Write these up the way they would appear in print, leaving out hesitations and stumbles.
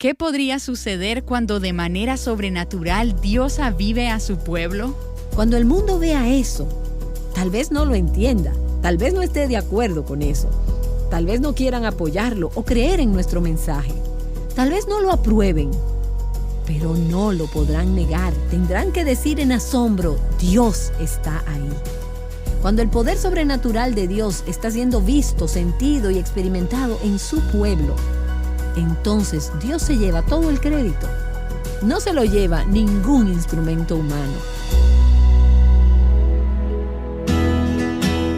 ¿Qué podría suceder cuando de manera sobrenatural Dios avive a su pueblo? Cuando el mundo vea eso, tal vez no lo entienda, tal vez no esté de acuerdo con eso, tal vez no quieran apoyarlo o creer en nuestro mensaje, tal vez no lo aprueben, pero no lo podrán negar. Tendrán que decir en asombro: Dios está ahí. Cuando el poder sobrenatural de Dios está siendo visto, sentido y experimentado en su pueblo, entonces Dios se lleva todo el crédito. No se lo lleva ningún instrumento humano.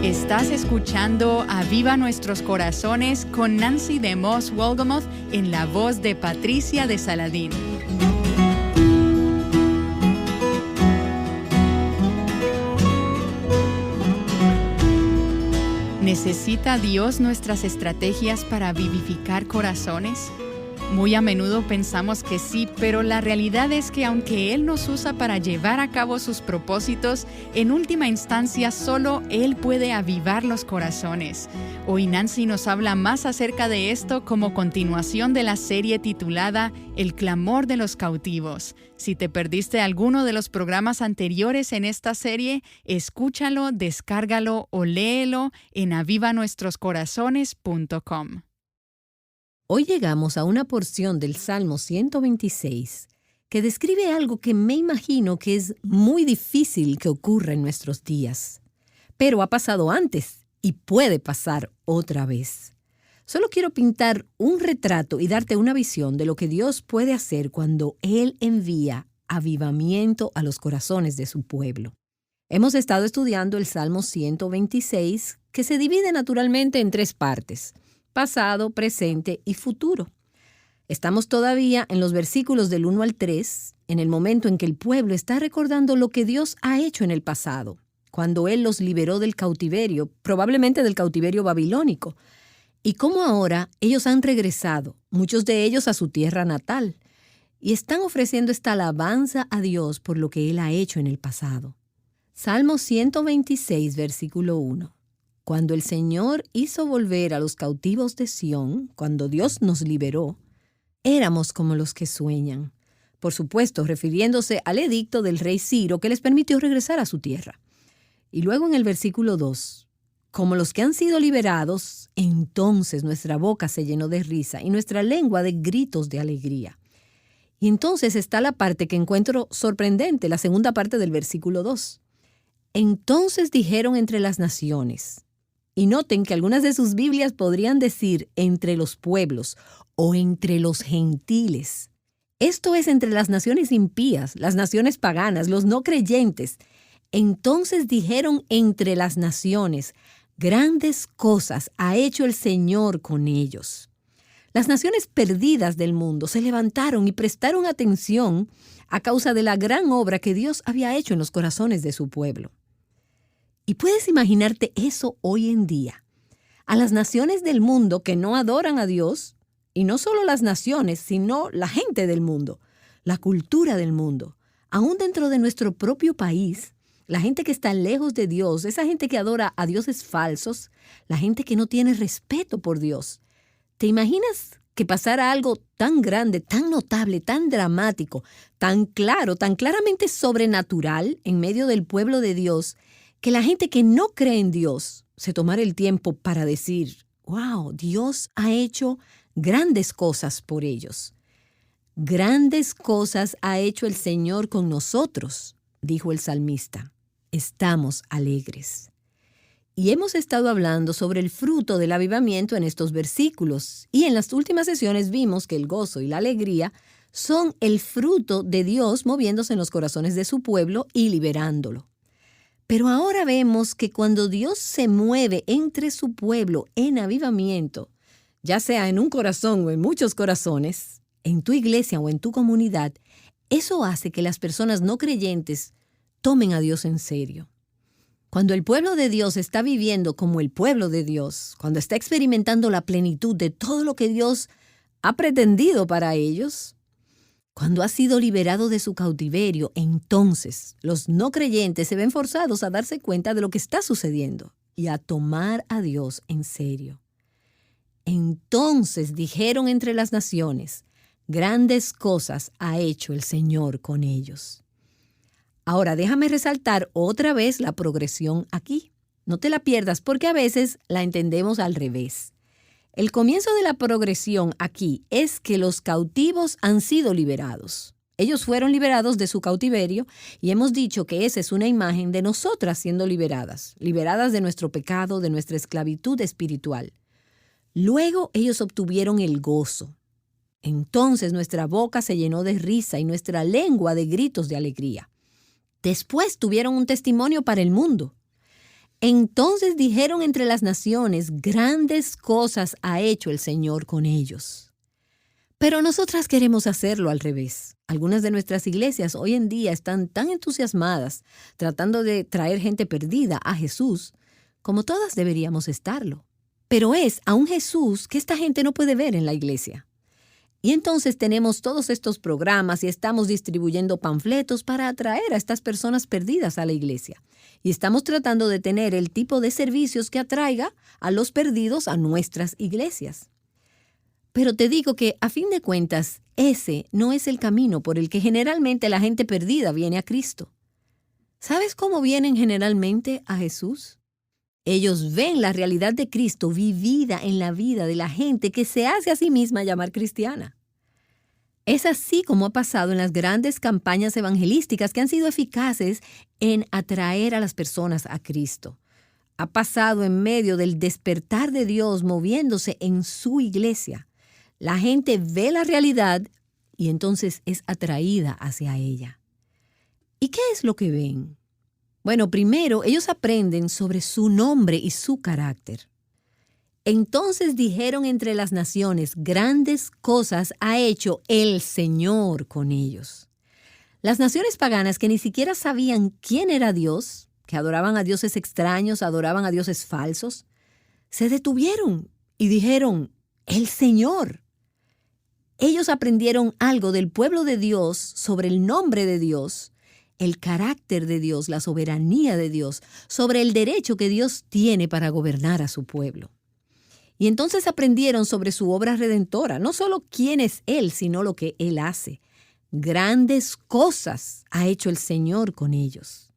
Estás escuchando Aviva Nuestros Corazones con Nancy DeMoss Wolgemuth en la voz de Patricia de Saladín. ¿Necesita Dios nuestras estrategias para vivificar corazones? Muy a menudo pensamos que sí, pero la realidad es que aunque Él nos usa para llevar a cabo sus propósitos, en última instancia solo Él puede avivar los corazones. Hoy Nancy nos habla más acerca de esto como continuación de la serie titulada El clamor de los cautivos. Si te perdiste alguno de los programas anteriores en esta serie, escúchalo, descárgalo o léelo en avivanuestroscorazones.com. Hoy llegamos a una porción del Salmo 126 que describe algo que me imagino que es muy difícil que ocurra en nuestros días. Pero ha pasado antes y puede pasar otra vez. Solo quiero pintar un retrato y darte una visión de lo que Dios puede hacer cuando Él envía avivamiento a los corazones de su pueblo. Hemos estado estudiando el Salmo 126, que se divide naturalmente en 3 partes: pasado, presente y futuro. Estamos todavía en los versículos del 1 al 3, en el momento en que el pueblo está recordando lo que Dios ha hecho en el pasado, cuando Él los liberó del cautiverio, probablemente del cautiverio babilónico, y cómo ahora ellos han regresado, muchos de ellos a su tierra natal, y están ofreciendo esta alabanza a Dios por lo que Él ha hecho en el pasado. Salmo 126, versículo 1. Cuando el Señor hizo volver a los cautivos de Sión, cuando Dios nos liberó, éramos como los que sueñan. Por supuesto, refiriéndose al edicto del rey Ciro que les permitió regresar a su tierra. Y luego en el versículo 2, como los que han sido liberados, entonces nuestra boca se llenó de risa y nuestra lengua de gritos de alegría. Y entonces está la parte que encuentro sorprendente, la segunda parte del versículo 2. Entonces dijeron entre las naciones. Y noten que algunas de sus Biblias podrían decir entre los pueblos o entre los gentiles. Esto es entre las naciones impías, las naciones paganas, los no creyentes. Entonces dijeron entre las naciones, grandes cosas ha hecho el Señor con ellos. Las naciones perdidas del mundo se levantaron y prestaron atención a causa de la gran obra que Dios había hecho en los corazones de su pueblo. Y puedes imaginarte eso hoy en día. A las naciones del mundo que no adoran a Dios, y no solo las naciones, sino la gente del mundo, la cultura del mundo, aún dentro de nuestro propio país, la gente que está lejos de Dios, esa gente que adora a dioses falsos, la gente que no tiene respeto por Dios. ¿Te imaginas que pasara algo tan grande, tan notable, tan dramático, tan claro, tan claramente sobrenatural en medio del pueblo de Dios, que la gente que no cree en Dios se tomara el tiempo para decir, wow, Dios ha hecho grandes cosas por ellos? Grandes cosas ha hecho el Señor con nosotros, dijo el salmista. Estamos alegres. Y hemos estado hablando sobre el fruto del avivamiento en estos versículos. Y en las últimas sesiones vimos que el gozo y la alegría son el fruto de Dios moviéndose en los corazones de su pueblo y liberándolo. Pero ahora vemos que cuando Dios se mueve entre su pueblo en avivamiento, ya sea en un corazón o en muchos corazones, en tu iglesia o en tu comunidad, eso hace que las personas no creyentes tomen a Dios en serio. Cuando el pueblo de Dios está viviendo como el pueblo de Dios, cuando está experimentando la plenitud de todo lo que Dios ha pretendido para ellos, cuando ha sido liberado de su cautiverio, entonces los no creyentes se ven forzados a darse cuenta de lo que está sucediendo y a tomar a Dios en serio. Entonces dijeron entre las naciones, Grandes cosas ha hecho el Señor con ellos. Ahora déjame resaltar otra vez la progresión aquí. No te la pierdas porque a veces la entendemos al revés. El comienzo de la progresión aquí es que los cautivos han sido liberados. Ellos fueron liberados de su cautiverio y hemos dicho que esa es una imagen de nosotras siendo liberadas de nuestro pecado, de nuestra esclavitud espiritual. Luego ellos obtuvieron el gozo. Entonces nuestra boca se llenó de risa y nuestra lengua de gritos de alegría. Después tuvieron un testimonio para el mundo. Entonces dijeron entre las naciones, grandes cosas ha hecho el Señor con ellos. Pero nosotras queremos hacerlo al revés. Algunas de nuestras iglesias hoy en día están tan entusiasmadas tratando de traer gente perdida a Jesús, como todas deberíamos estarlo. Pero es a un Jesús que esta gente no puede ver en la iglesia. Y entonces tenemos todos estos programas y estamos distribuyendo panfletos para atraer a estas personas perdidas a la iglesia. Y estamos tratando de tener el tipo de servicios que atraiga a los perdidos a nuestras iglesias. Pero te digo que, a fin de cuentas, ese no es el camino por el que generalmente la gente perdida viene a Cristo. ¿Sabes cómo vienen generalmente a Jesús? Ellos ven la realidad de Cristo vivida en la vida de la gente que se hace a sí misma llamar cristiana. Es así como ha pasado en las grandes campañas evangelísticas que han sido eficaces en atraer a las personas a Cristo. Ha pasado en medio del despertar de Dios moviéndose en su iglesia. La gente ve la realidad y entonces es atraída hacia ella. ¿Y qué es lo que ven? Bueno, primero, ellos aprenden sobre su nombre y su carácter. Entonces dijeron entre las naciones, grandes cosas ha hecho el Señor con ellos. Las naciones paganas que ni siquiera sabían quién era Dios, que adoraban a dioses extraños, adoraban a dioses falsos, se detuvieron y dijeron, el Señor. Ellos aprendieron algo del pueblo de Dios sobre el nombre de Dios, el carácter de Dios, la soberanía de Dios, sobre el derecho que Dios tiene para gobernar a su pueblo. Y entonces aprendieron sobre su obra redentora, no solo quién es Él, sino lo que Él hace. Grandes cosas ha hecho el Señor con ellos.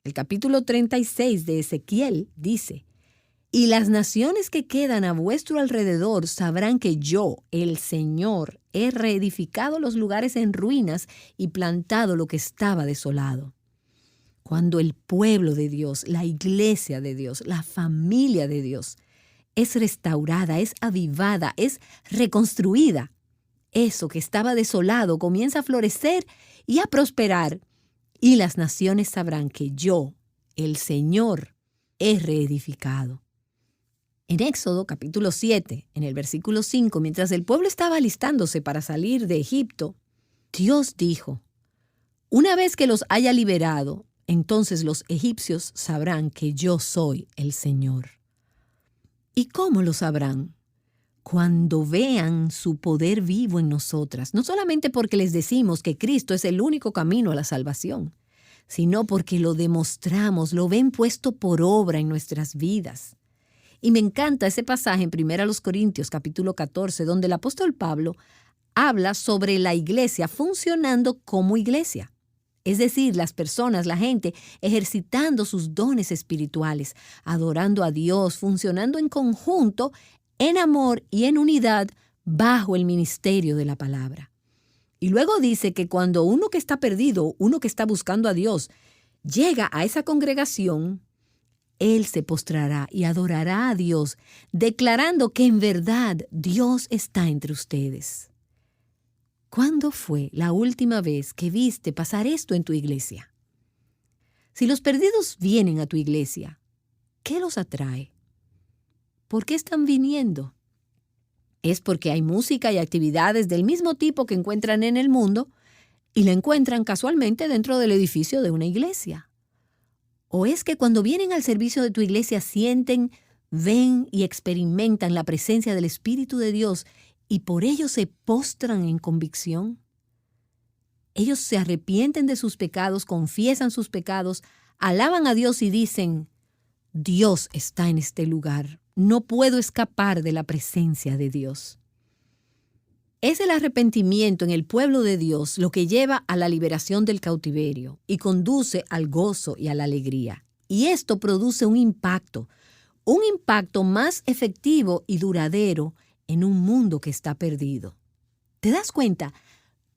El capítulo 36 de Ezequiel dice, y las naciones que quedan a vuestro alrededor sabrán que yo, el Señor, he reedificado los lugares en ruinas y plantado lo que estaba desolado. Cuando el pueblo de Dios, la iglesia de Dios, la familia de Dios, es restaurada, es avivada, es reconstruida, eso que estaba desolado comienza a florecer y a prosperar, y las naciones sabrán que yo, el Señor, he reedificado. En Éxodo capítulo 7, en el versículo 5, mientras el pueblo estaba alistándose para salir de Egipto, Dios dijo, una vez que los haya liberado, entonces los egipcios sabrán que yo soy el Señor. ¿Y cómo lo sabrán? Cuando vean su poder vivo en nosotras, no solamente porque les decimos que Cristo es el único camino a la salvación, sino porque lo demostramos, lo ven puesto por obra en nuestras vidas. Y me encanta ese pasaje en 1 Corintios capítulo 14, donde el apóstol Pablo habla sobre la iglesia funcionando como iglesia. Es decir, las personas, la gente, ejercitando sus dones espirituales, adorando a Dios, funcionando en conjunto, en amor y en unidad, bajo el ministerio de la palabra. Y luego dice que cuando uno que está perdido, uno que está buscando a Dios, llega a esa congregación, él se postrará y adorará a Dios, declarando que en verdad Dios está entre ustedes. ¿Cuándo fue la última vez que viste pasar esto en tu iglesia? Si los perdidos vienen a tu iglesia, ¿qué los atrae? ¿Por qué están viniendo? ¿Es porque hay música y actividades del mismo tipo que encuentran en el mundo y la encuentran casualmente dentro del edificio de una iglesia? ¿O es que cuando vienen al servicio de tu iglesia sienten, ven y experimentan la presencia del Espíritu de Dios y por ello se postran en convicción? Ellos se arrepienten de sus pecados, confiesan sus pecados, alaban a Dios y dicen, Dios está en este lugar, no puedo escapar de la presencia de Dios. Es el arrepentimiento en el pueblo de Dios lo que lleva a la liberación del cautiverio y conduce al gozo y a la alegría. Y esto produce un impacto más efectivo y duradero en un mundo que está perdido. ¿Te das cuenta?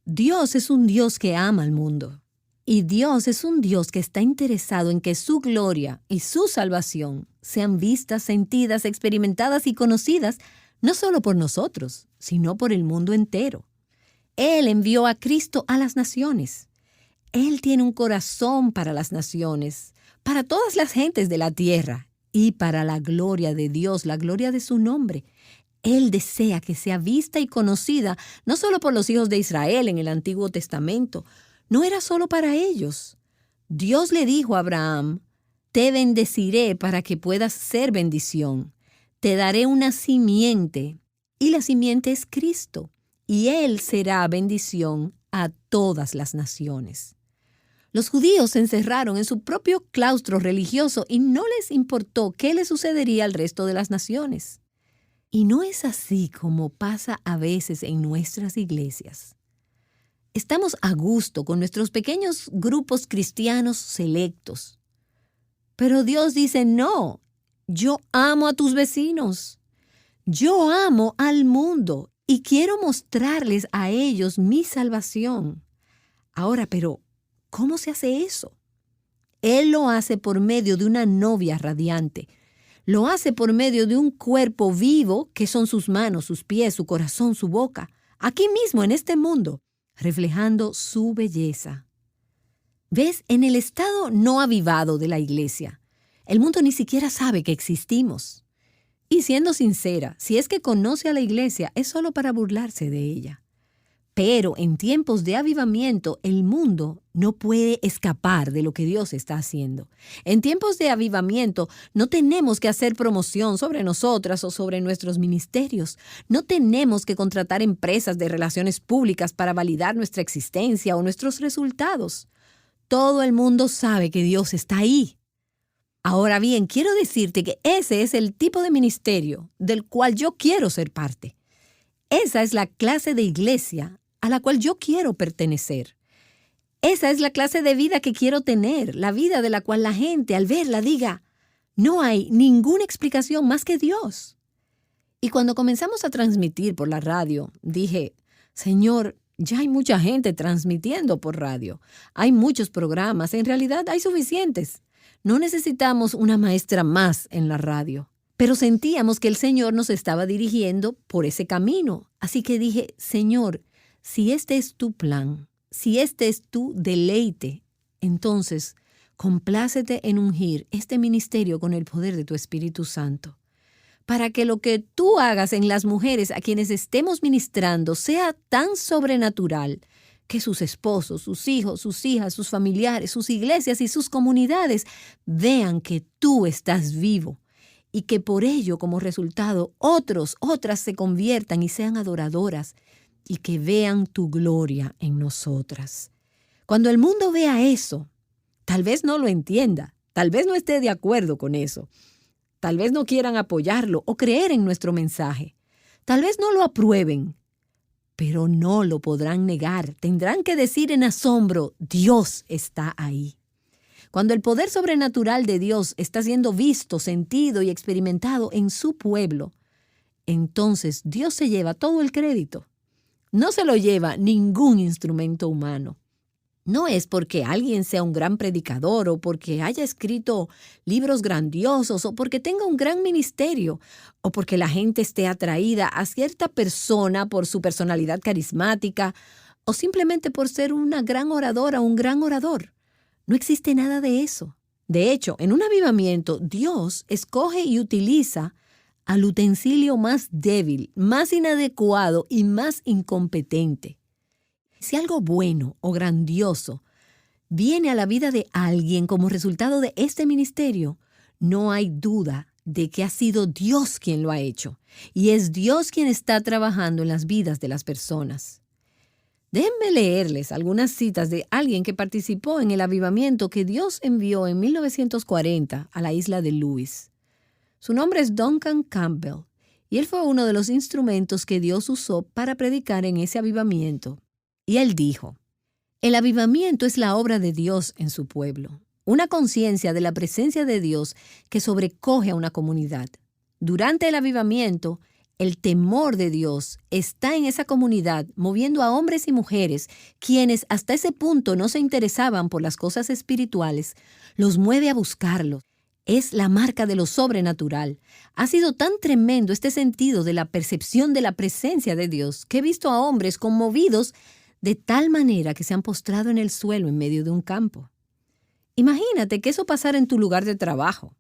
Dios es un Dios que ama al mundo. Y Dios es un Dios que está interesado en que su gloria y su salvación sean vistas, sentidas, experimentadas y conocidas no solo por nosotros, sino por el mundo entero. Él envió a Cristo a las naciones. Él tiene un corazón para las naciones, para todas las gentes de la tierra y para la gloria de Dios, la gloria de su nombre. Él desea que sea vista y conocida no solo por los hijos de Israel en el Antiguo Testamento. No era solo para ellos. Dios le dijo a Abraham: te bendeciré para que puedas ser bendición. Te daré una simiente, y la simiente es Cristo, y Él será bendición a todas las naciones. Los judíos se encerraron en su propio claustro religioso y no les importó qué le sucedería al resto de las naciones. Y no es así como pasa a veces en nuestras iglesias. Estamos a gusto con nuestros pequeños grupos cristianos selectos. Pero Dios dice: no, yo amo a tus vecinos. Yo amo al mundo y quiero mostrarles a ellos mi salvación. Ahora, pero, ¿cómo se hace eso? Él lo hace por medio de una novia radiante. Lo hace por medio de un cuerpo vivo que son sus manos, sus pies, su corazón, su boca, aquí mismo en este mundo, reflejando su belleza. ¿Ves? En el estado no avivado de la iglesia, el mundo ni siquiera sabe que existimos. Y siendo sincera, si es que conoce a la iglesia, es solo para burlarse de ella. Pero en tiempos de avivamiento, el mundo no puede escapar de lo que Dios está haciendo. En tiempos de avivamiento, no tenemos que hacer promoción sobre nosotras o sobre nuestros ministerios. No tenemos que contratar empresas de relaciones públicas para validar nuestra existencia o nuestros resultados. Todo el mundo sabe que Dios está ahí. Ahora bien, quiero decirte que ese es el tipo de ministerio del cual yo quiero ser parte. Esa es la clase de iglesia a la cual yo quiero pertenecer. Esa es la clase de vida que quiero tener, la vida de la cual la gente al verla diga: no hay ninguna explicación más que Dios. Y cuando comenzamos a transmitir por la radio, dije: Señor, ya hay mucha gente transmitiendo por radio. Hay muchos programas, en realidad hay suficientes. No necesitamos una maestra más en la radio. Pero sentíamos que el Señor nos estaba dirigiendo por ese camino. Así que dije: Señor, si este es tu plan, si este es tu deleite, entonces complácete en ungir este ministerio con el poder de tu Espíritu Santo, para que lo que tú hagas en las mujeres a quienes estemos ministrando sea tan sobrenatural que sus esposos, sus hijos, sus hijas, sus familiares, sus iglesias y sus comunidades vean que tú estás vivo y que por ello, como resultado, otras se conviertan y sean adoradoras y que vean tu gloria en nosotras. Cuando el mundo vea eso, tal vez no lo entienda, tal vez no esté de acuerdo con eso, tal vez no quieran apoyarlo o creer en nuestro mensaje, tal vez no lo aprueben, pero no lo podrán negar. Tendrán que decir en asombro: Dios está ahí. Cuando el poder sobrenatural de Dios está siendo visto, sentido y experimentado en su pueblo, entonces Dios se lleva todo el crédito. No se lo lleva ningún instrumento humano. No es porque alguien sea un gran predicador o porque haya escrito libros grandiosos o porque tenga un gran ministerio o porque la gente esté atraída a cierta persona por su personalidad carismática o simplemente por ser una gran oradora o un gran orador. No existe nada de eso. De hecho, en un avivamiento, Dios escoge y utiliza al utensilio más débil, más inadecuado y más incompetente. Si algo bueno o grandioso viene a la vida de alguien como resultado de este ministerio, no hay duda de que ha sido Dios quien lo ha hecho, y es Dios quien está trabajando en las vidas de las personas. Déjenme leerles algunas citas de alguien que participó en el avivamiento que Dios envió en 1940 a la isla de Lewis. Su nombre es Duncan Campbell, Y él fue uno de los instrumentos que Dios usó para predicar en ese avivamiento. Y él dijo, el avivamiento es la obra de Dios en su pueblo, una conciencia de la presencia de Dios que sobrecoge a una comunidad. Durante el avivamiento, el temor de Dios está en esa comunidad, moviendo a hombres y mujeres, quienes hasta ese punto no se interesaban por las cosas espirituales, los mueve a buscarlo. Es la marca de lo sobrenatural. Ha sido tan tremendo este sentido de la percepción de la presencia de Dios que he visto a hombres conmovidos de tal manera que se han postrado en el suelo en medio de un campo. Imagínate que eso pasara en tu lugar de trabajo,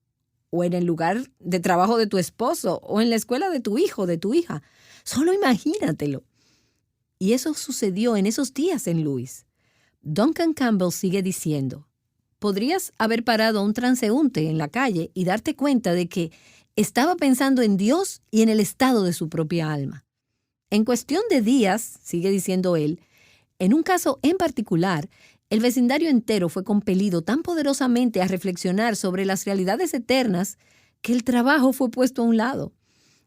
o en el lugar de trabajo de tu esposo, o en la escuela de tu hijo, de tu hija. Solo imagínatelo. Y eso sucedió en esos días en Louis. Duncan Campbell sigue diciendo, podrías haber parado a un transeúnte en la calle y darte cuenta de que estaba pensando en Dios y en el estado de su propia alma. En cuestión de días, sigue diciendo él, en un caso en particular, el vecindario entero fue compelido tan poderosamente a reflexionar sobre las realidades eternas que el trabajo fue puesto a un lado.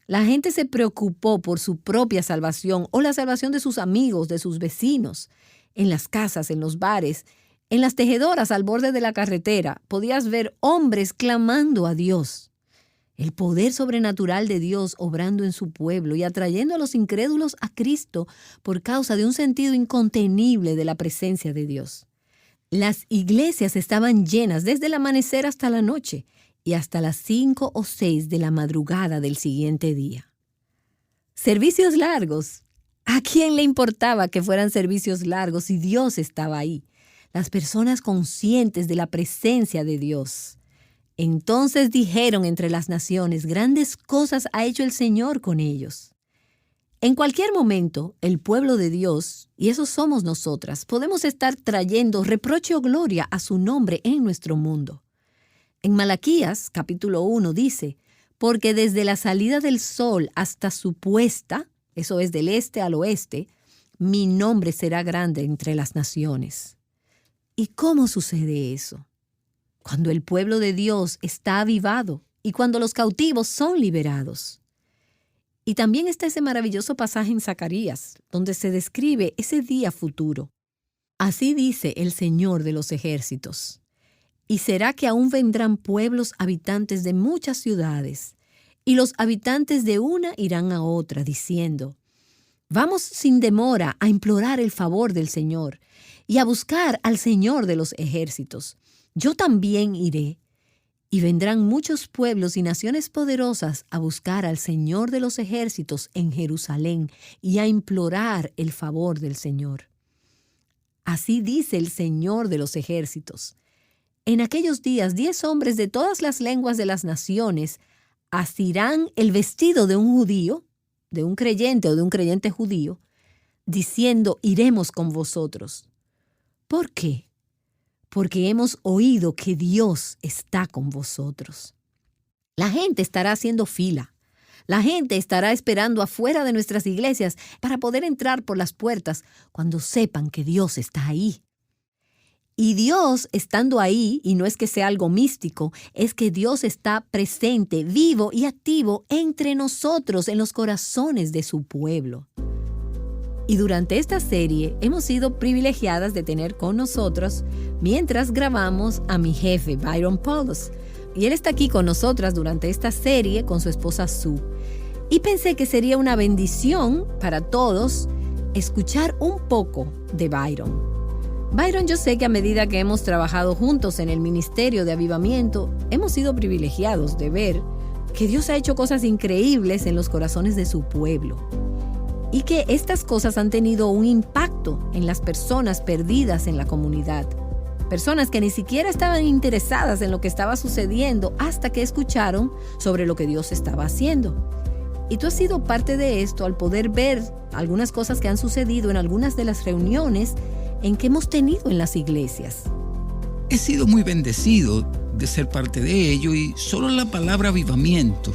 La gente se preocupó por su propia salvación o la salvación de sus amigos, de sus vecinos. En las casas, en los bares, en las tejedoras al borde de la carretera, podías ver hombres clamando a Dios. El poder sobrenatural de Dios obrando en su pueblo y atrayendo a los incrédulos a Cristo por causa de un sentido incontenible de la presencia de Dios. Las iglesias estaban llenas desde el amanecer hasta la noche y hasta las 5 o 6 de la madrugada del siguiente día. Servicios largos. ¿A quién le importaba que fueran servicios largos si Dios estaba ahí? Las personas conscientes de la presencia de Dios. Entonces dijeron entre las naciones, grandes cosas ha hecho el Señor con ellos. En cualquier momento, el pueblo de Dios, y eso somos nosotras, podemos estar trayendo reproche o gloria a su nombre en nuestro mundo. En Malaquías, capítulo 1, dice, porque desde la salida del sol hasta su puesta, eso es del este al oeste, mi nombre será grande entre las naciones. ¿Y cómo sucede eso? Cuando el pueblo de Dios está avivado y cuando los cautivos son liberados. Y también está ese maravilloso pasaje en Zacarías, donde se describe ese día futuro. Así dice el Señor de los ejércitos. Y será que aún vendrán pueblos habitantes de muchas ciudades, y los habitantes de una irán a otra, diciendo, vamos sin demora a implorar el favor del Señor y a buscar al Señor de los ejércitos. Yo también iré. Y vendrán muchos pueblos y naciones poderosas a buscar al Señor de los ejércitos en Jerusalén y a implorar el favor del Señor. Así dice el Señor de los ejércitos. En aquellos días 10 hombres de todas las lenguas de las naciones asirán el vestido de un judío, de un creyente o de un creyente judío, diciendo, iremos con vosotros. ¿Por qué? Porque hemos oído que Dios está con vosotros. La gente estará haciendo fila. La gente estará esperando afuera de nuestras iglesias para poder entrar por las puertas cuando sepan que Dios está ahí. Y Dios estando ahí, y no es que sea algo místico, es que Dios está presente, vivo y activo entre nosotros, en los corazones de su pueblo. Y durante esta serie hemos sido privilegiadas de tener con nosotros, mientras grabamos, a mi jefe, Byron Paulus. Y él está aquí con nosotras durante esta serie con su esposa Sue. Y pensé que sería una bendición para todos escuchar un poco de Byron. Byron, yo sé que a medida que hemos trabajado juntos en el ministerio de avivamiento, hemos sido privilegiados de ver que Dios ha hecho cosas increíbles en los corazones de su pueblo. Y que estas cosas han tenido un impacto en las personas perdidas en la comunidad. Personas que ni siquiera estaban interesadas en lo que estaba sucediendo hasta que escucharon sobre lo que Dios estaba haciendo. Y tú has sido parte de esto al poder ver algunas cosas que han sucedido en algunas de las reuniones en que hemos tenido en las iglesias. He sido muy bendecido de ser parte de ello y solo la palabra avivamiento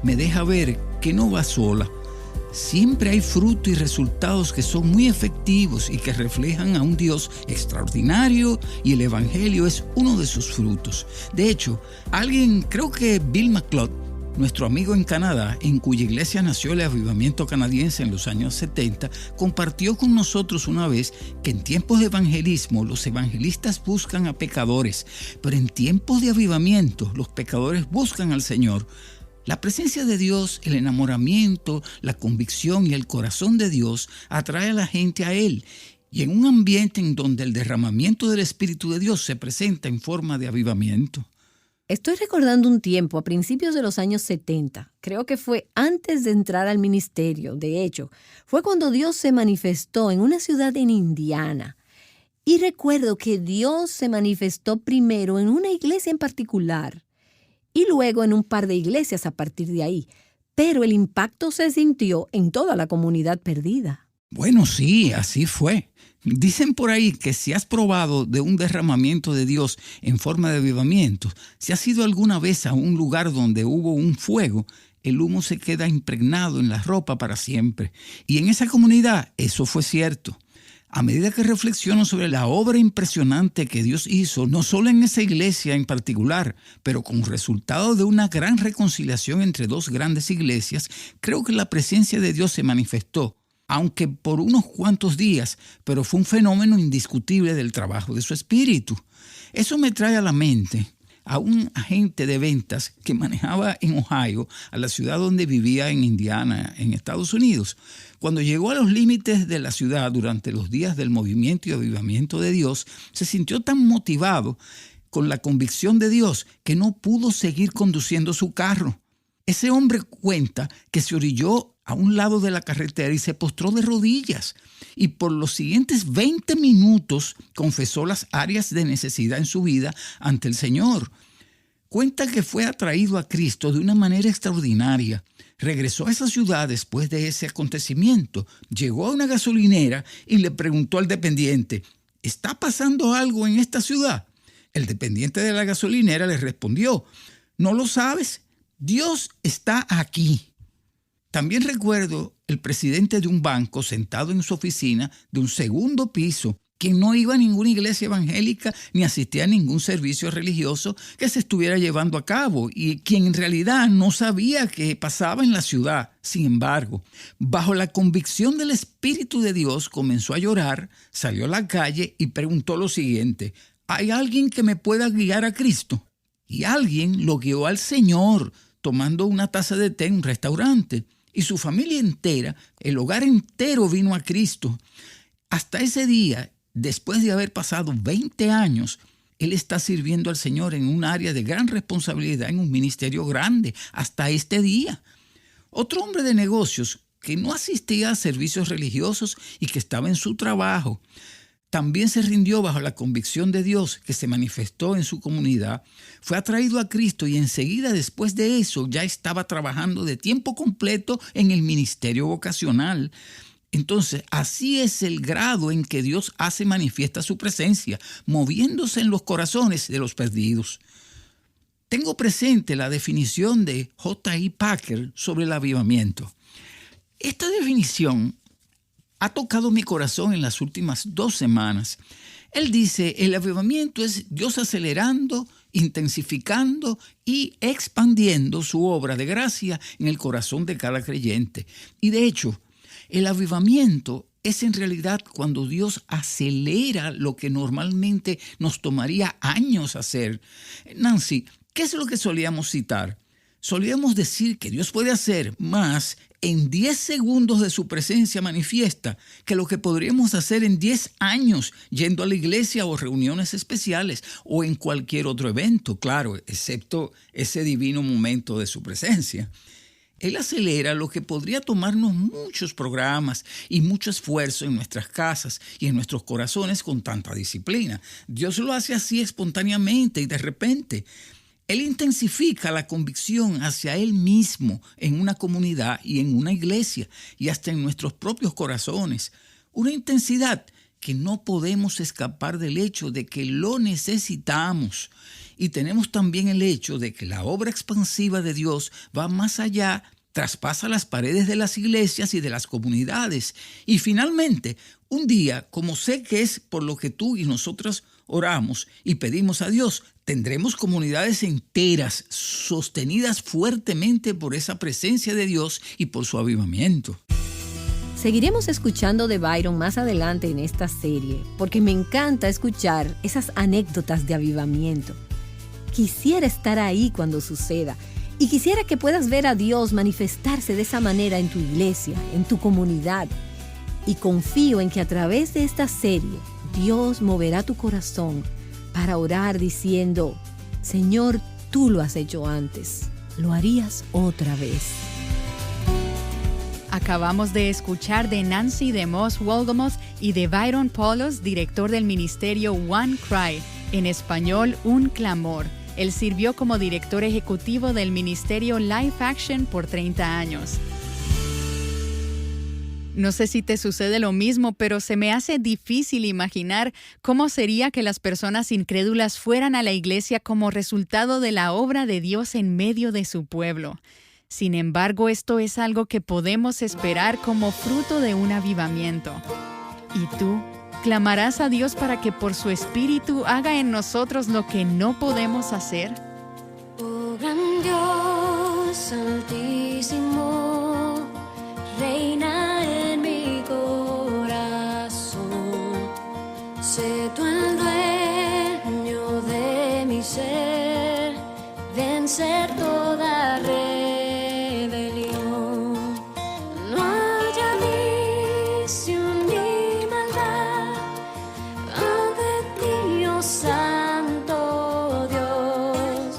me deja ver que no va sola. Siempre hay fruto y resultados que son muy efectivos y que reflejan a un Dios extraordinario, y el Evangelio es uno de sus frutos. De hecho, creo que Bill McCloud, Nuestro amigo en Canadá, en cuya iglesia nació el avivamiento canadiense en los años 70, compartió con nosotros una vez que en tiempos de evangelismo los evangelistas buscan a pecadores, pero en tiempos de avivamiento los pecadores buscan al Señor. La presencia de Dios, el enamoramiento, la convicción y el corazón de Dios atrae a la gente a Él. Y en un ambiente en donde el derramamiento del Espíritu de Dios se presenta en forma de avivamiento. Estoy recordando un tiempo a principios de los años 70. Creo que fue antes de entrar al ministerio. De hecho, fue cuando Dios se manifestó en una ciudad en Indiana. Y recuerdo que Dios se manifestó primero en una iglesia en particular y luego en un par de iglesias a partir de ahí. Pero el impacto se sintió en toda la comunidad perdida. Bueno, sí, así fue. Dicen por ahí que si has probado de un derramamiento de Dios en forma de avivamiento, si has ido alguna vez a un lugar donde hubo un fuego, el humo se queda impregnado en la ropa para siempre. Y en esa comunidad eso fue cierto. A medida que reflexiono sobre la obra impresionante que Dios hizo, no solo en esa iglesia en particular, pero como resultado de una gran reconciliación entre dos grandes iglesias, creo que la presencia de Dios se manifestó, aunque por unos cuantos días, pero fue un fenómeno indiscutible del trabajo de su espíritu. Eso me trae a la mente a un agente de ventas que manejaba en Ohio, a la ciudad donde vivía en Indiana, en Estados Unidos. Cuando llegó a los límites de la ciudad durante los días del movimiento y avivamiento de Dios, se sintió tan motivado con la convicción de Dios que no pudo seguir conduciendo su carro. Ese hombre cuenta que se orilló a un lado de la carretera y se postró de rodillas. Y por los siguientes 20 minutos confesó las áreas de necesidad en su vida ante el Señor. Cuenta que fue atraído a Cristo de una manera extraordinaria. Regresó a esa ciudad después de ese acontecimiento. Llegó a una gasolinera y le preguntó al dependiente, ¿está pasando algo en esta ciudad? El dependiente de la gasolinera le respondió, ¿no lo sabes? Dios está aquí. También recuerdo el presidente de un banco sentado en su oficina de un segundo piso, quien no iba a ninguna iglesia evangélica ni asistía a ningún servicio religioso que se estuviera llevando a cabo y quien en realidad no sabía qué pasaba en la ciudad. Sin embargo, bajo la convicción del Espíritu de Dios, comenzó a llorar, salió a la calle y preguntó lo siguiente, ¿hay alguien que me pueda guiar a Cristo? Y alguien lo guió al Señor, tomando una taza de té en un restaurante. Y su familia entera, el hogar entero vino a Cristo. Hasta ese día, después de haber pasado 20 años, él está sirviendo al Señor en un área de gran responsabilidad, en un ministerio grande, hasta este día. Otro hombre de negocios que no asistía a servicios religiosos y que estaba en su trabajo, también se rindió bajo la convicción de Dios que se manifestó en su comunidad, fue atraído a Cristo y enseguida después de eso ya estaba trabajando de tiempo completo en el ministerio vocacional. Entonces, así es el grado en que Dios hace manifiesta su presencia, moviéndose en los corazones de los perdidos. Tengo presente la definición de J.I. Packer sobre el avivamiento. Esta definición ha tocado mi corazón en las últimas 2 semanas. Él dice, el avivamiento es Dios acelerando, intensificando y expandiendo su obra de gracia en el corazón de cada creyente. Y de hecho, el avivamiento es en realidad cuando Dios acelera lo que normalmente nos tomaría años hacer. Nancy, ¿qué es lo que solíamos citar? Solíamos decir que Dios puede hacer más en 10 segundos de su presencia manifiesta que lo que podríamos hacer en 10 años yendo a la iglesia o reuniones especiales o en cualquier otro evento, claro, excepto ese divino momento de su presencia. Él acelera lo que podría tomarnos muchos programas y mucho esfuerzo en nuestras casas y en nuestros corazones con tanta disciplina. Dios lo hace así espontáneamente y de repente. Él intensifica la convicción hacia Él mismo en una comunidad y en una iglesia y hasta en nuestros propios corazones. Una intensidad que no podemos escapar del hecho de que lo necesitamos. Y tenemos también el hecho de que la obra expansiva de Dios va más allá, traspasa las paredes de las iglesias y de las comunidades. Y finalmente, un día, como sé que es por lo que tú y nosotros oramos y pedimos a Dios, Tendremos comunidades enteras sostenidas fuertemente por esa presencia de Dios y por su avivamiento. Seguiremos escuchando de Byron más adelante en esta serie, porque me encanta escuchar esas anécdotas de avivamiento. Quisiera estar ahí cuando suceda y quisiera que puedas ver a Dios manifestarse de esa manera en tu iglesia, en tu comunidad. Y confío en que a través de esta serie, Dios moverá tu corazón para orar diciendo: Señor, tú lo has hecho antes, lo harías otra vez. Acabamos de escuchar de Nancy DeMoss Wolgemuth y de Byron Paulos, director del ministerio One Cry, en español Un Clamor. Él sirvió como director ejecutivo del ministerio Life Action por 30 años. No sé si te sucede lo mismo, pero se me hace difícil imaginar cómo sería que las personas incrédulas fueran a la iglesia como resultado de la obra de Dios en medio de su pueblo. Sin embargo, esto es algo que podemos esperar como fruto de un avivamiento. ¿Y tú? ¿Clamarás a Dios para que por su Espíritu haga en nosotros lo que no podemos hacer? Oh, gran Dios altísimo, reina en mi corazón. Sé tú el dueño de mi ser, vencer toda rebelión. No haya visión ni maldad ante ti, oh Santo Dios.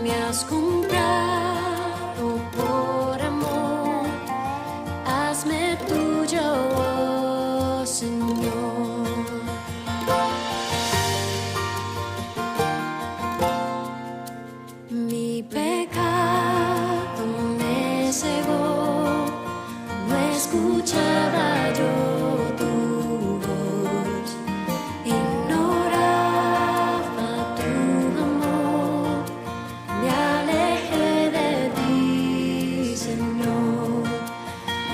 Me has comprado por amor, hazme tuyo, oh Señor. Mi pecado me cegó, no escuchaba yo tu voz, ignoraba tu amor, me alejé de ti, Señor.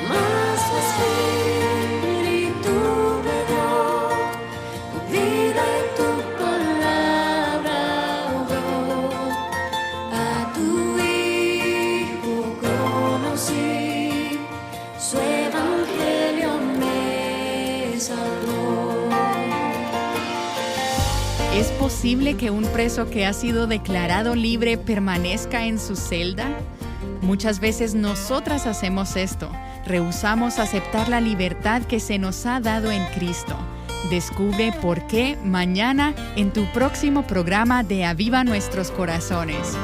Mas tu Espíritu me dio vida y tu palabra obró. A tu Hijo conocí, su evangelio me salvó. ¿Es posible que un preso que ha sido declarado libre permanezca en su celda? Muchas veces nosotras hacemos esto. Rehusamos aceptar la libertad que se nos ha dado en Cristo. Descubre por qué mañana en tu próximo programa de Aviva Nuestros Corazones.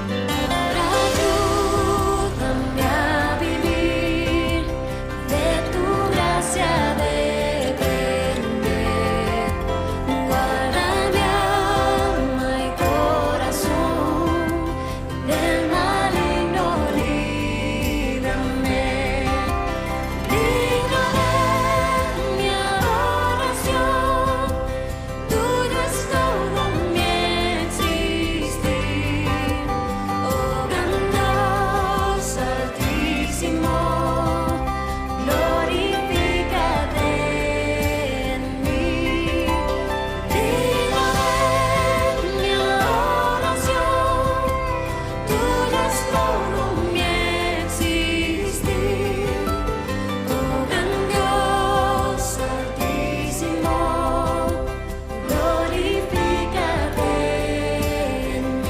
Ayúdame a vivir, de tu gracia depender. Guarda mi alma y corazón, del maligno líbrame. Digno de mi adoración, tuyo es todo mi existir. Oh, gran Dios altísimo, glorifícate en mí. Digno de mi adoración, tuyo es todo mi existir. Oh, gran Dios altísimo, glorifícate en mí.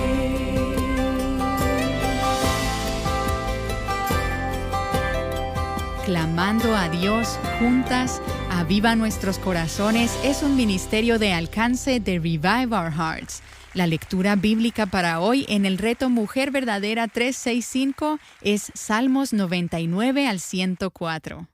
Clamando a Dios juntas, Aviva Nuestros Corazones es un ministerio de alcance de Revive Our Hearts. La lectura bíblica para hoy en el reto Mujer Verdadera 365 es Salmos 99 al 104.